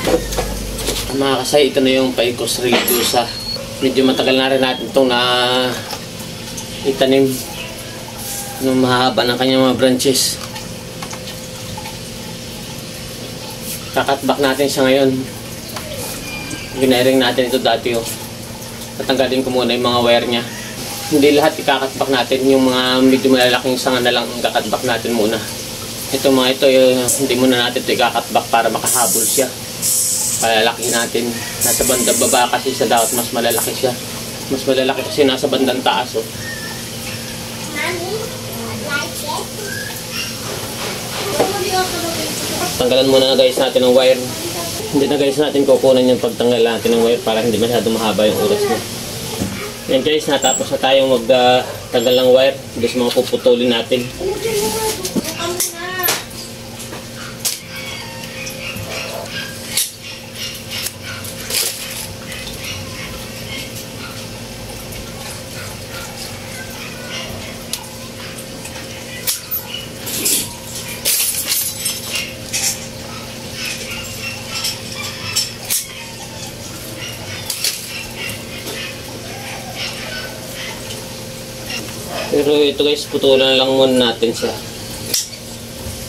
Mga kasay, ito na yung Picus religiosa. Medyo matagal na rin natin itong itanim nung mahaba ng kanyang mga branches. Kakatback natin siya ngayon. Ginairing natin ito dati. Tatanggalin ko muna yung mga wire niya. Hindi lahat ikakatback natin. Yung mga medyo malalaking sanga na lang kakatback natin muna. Ito mga ito, hindi muna natin ito ikakatback para makahabol siya. Palalaki natin. Nasa bandang baba kasi sa dapat mas malalaki siya. Mas malalaki kasi nasa bandang taas. Tanggalan muna na guys natin ng wire. Hindi na guys natin kukunan yung pagtanggal natin ng wire para hindi masyado mahaba yung oras mo. Yan guys, natapos na tayong magtanggal ng wire. Guys, mga puputulin natin. Pero ito guys, putulan lang muna natin siya.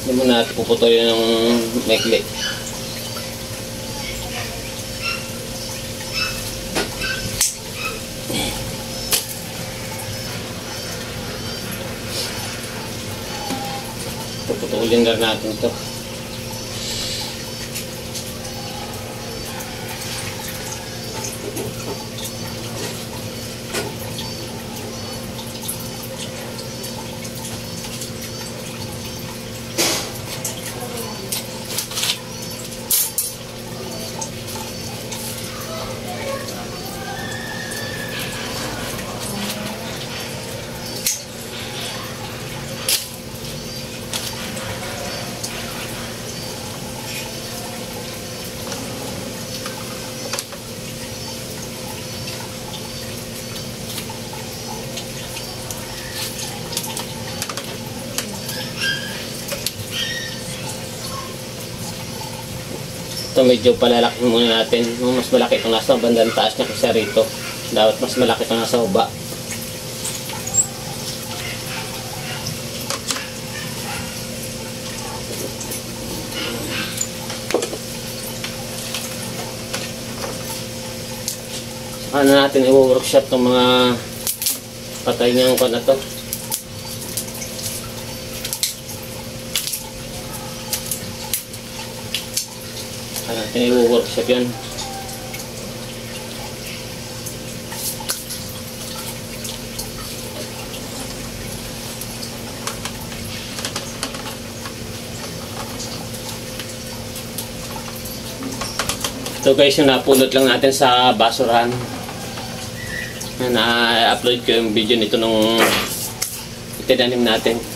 Hindi muna natin puputulin ng maikli. Puputulin lang natin ito. Ito medyo palalaki muna natin. Mas malaki kung nasa bandang taas niya kasi rito. Dapat mas malaki kung nasa baba. Saka na natin i-workshop itong mga patay niyang kon na to. Natin i-workshop yan. Ito guys yung napulot lang natin sa basurahan. Na-upload ko yung video nito nung itinanim natin.